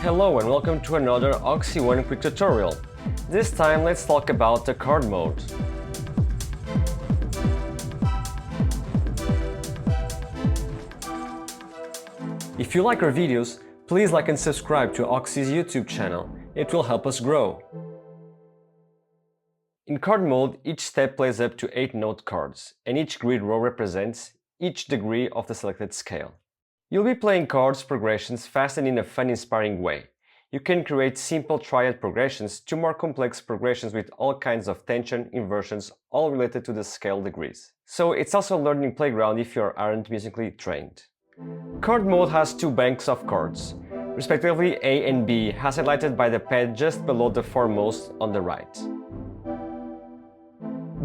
Hello and welcome to another OXI One quick tutorial. This time let's talk about the chord mode. If you like our videos, please like and subscribe to OXI's YouTube channel. It will help us grow. In chord mode, each step plays up to 8 note chords, and each grid row represents each degree of the selected scale. You'll be playing chords progressions fast and in a fun, inspiring way. You can create simple triad progressions to more complex progressions with all kinds of tension, inversions, all related to the scale degrees. So it's also a learning playground if you aren't musically trained. Chord mode has 2 banks of chords, respectively A and B, as highlighted by the pad just below the foremost on the right.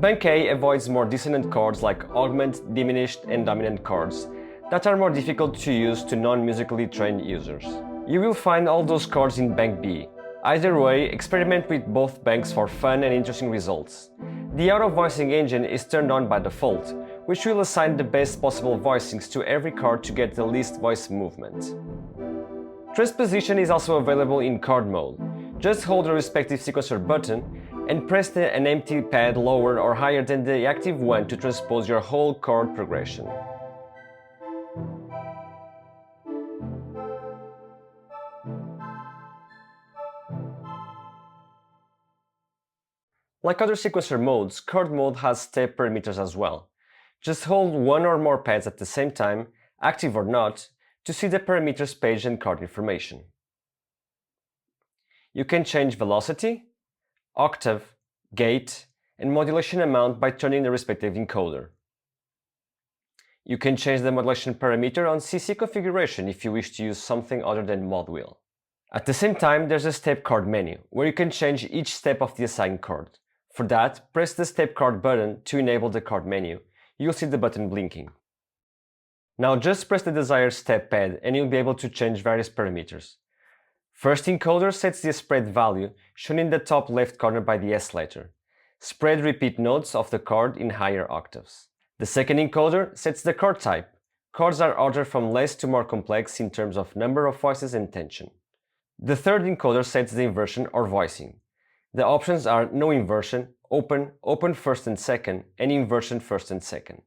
Bank A avoids more dissonant chords like augment, diminished and dominant chords that are more difficult to use to non-musically trained users. You will find all those chords in Bank B. Either way, experiment with both banks for fun and interesting results. The auto-voicing engine is turned on by default, which will assign the best possible voicings to every chord to get the least voice movement. Transposition is also available in chord mode. Just hold the respective sequencer button and press an empty pad lower or higher than the active one to transpose your whole chord progression. Like other sequencer modes, chord mode has step parameters as well. Just hold one or more pads at the same time, active or not, to see the parameters page and chord information. You can change velocity, octave, gate, and modulation amount by turning the respective encoder. You can change the modulation parameter on CC configuration if you wish to use something other than mod wheel. At the same time, there's a step chord menu, where you can change each step of the assigned chord. For that, press the step chord button to enable the chord menu. You'll see the button blinking. Now just press the desired step pad and you'll be able to change various parameters. First encoder sets the spread value, shown in the top left corner by the S letter. Spread repeat notes of the chord in higher octaves. The second encoder sets the chord type. Chords are ordered from less to more complex in terms of number of voices and tension. The third encoder sets the inversion or voicing. The options are no inversion, open first and second, and inversion first and second.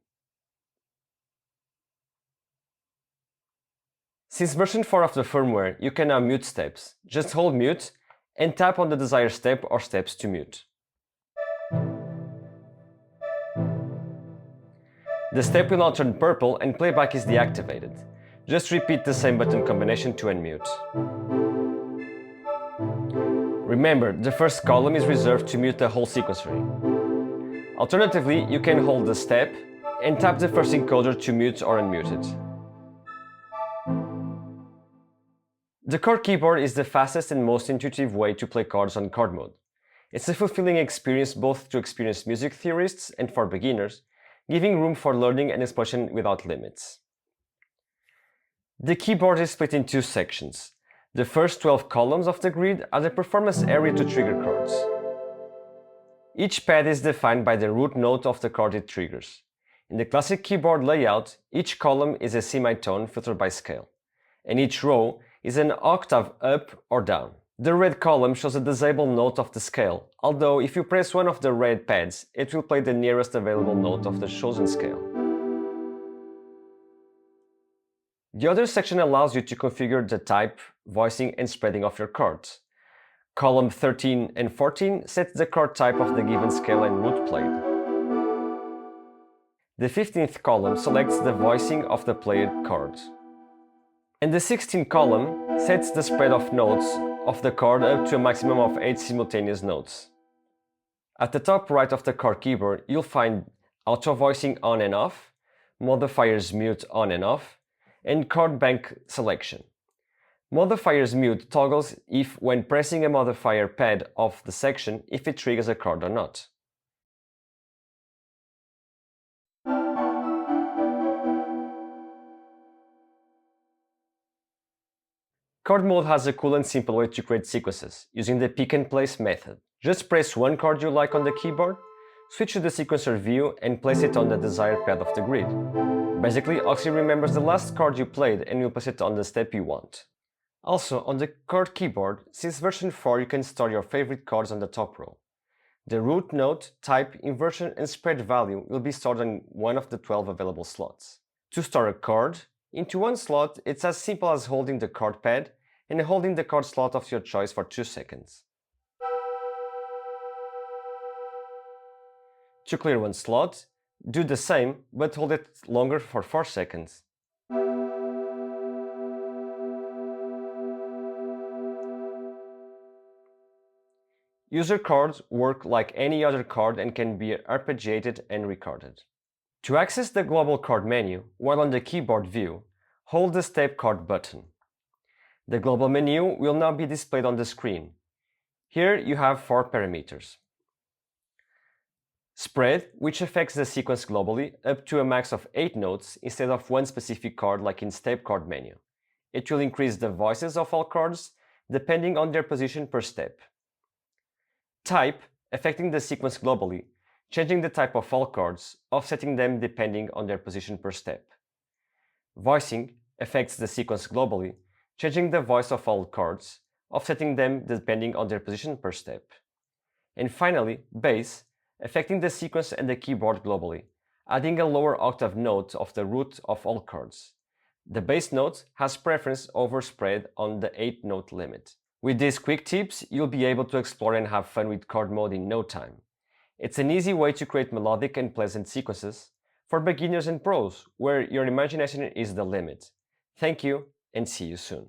Since version 4 of the firmware, you can now mute steps. Just hold mute and tap on the desired step or steps to mute. The step will now turn purple and playback is deactivated. Just repeat the same button combination to unmute. Remember, the first column is reserved to mute the whole sequencer. Alternatively, you can hold the step and tap the first encoder to mute or unmute it. The Chord Keyboard is the fastest and most intuitive way to play chords on chord mode. It's a fulfilling experience both to experienced music theorists and for beginners, giving room for learning and exploration without limits. The keyboard is split in 2 sections. The first 12 columns of the grid are the performance area to trigger chords. Each pad is defined by the root note of the chord it triggers. In the classic keyboard layout, each column is a semitone filtered by scale, and each row is an octave up or down. The red column shows a disable note of the scale, although if you press one of the red pads, it will play the nearest available note of the chosen scale. The other section allows you to configure the type, voicing and spreading of your chords. Column 13 and 14 sets the chord type of the given scale and root played. The 15th column selects the voicing of the played chord. And the 16th column sets the spread of notes of the chord up to a maximum of 8 simultaneous notes. At the top right of the chord keyboard, you'll find auto voicing on and off, modifiers mute on and off, and chord bank selection. Modifiers mute toggles if when pressing a modifier pad of the section if it triggers a chord or not. Chord mode has a cool and simple way to create sequences, using the pick and place method. Just press one chord you like on the keyboard, switch to the sequencer view and place it on the desired pad of the grid. Basically, OXI remembers the last chord you played and will place it on the step you want. Also, on the Chord Keyboard, since version 4 you can store your favorite chords on the top row. The root note, type, inversion and spread value will be stored on one of the 12 available slots. To store a chord into one slot, it's as simple as holding the chord pad and holding the chord slot of your choice for 2 seconds. To clear one slot, do the same, but hold it longer for 4 seconds. User chords work like any other chord and can be arpeggiated and recorded. To access the global chord menu while on the keyboard view, hold the Step Chord button. The global menu will now be displayed on the screen. Here you have 4 parameters. Spread, which affects the sequence globally up to a max of 8 notes instead of one specific chord like in Step Chord menu. It will increase the voices of all chords depending on their position per step. Type, affecting the sequence globally, changing the type of all chords, offsetting them depending on their position per step. Voicing affects the sequence globally, changing the voice of all chords, offsetting them depending on their position per step. And finally, bass, affecting the sequence and the keyboard globally, adding a lower octave note of the root of all chords. The bass note has preference over spread on the 8-note limit. With these quick tips, you'll be able to explore and have fun with chord mode in no time. It's an easy way to create melodic and pleasant sequences for beginners and pros, where your imagination is the limit. Thank you, and see you soon.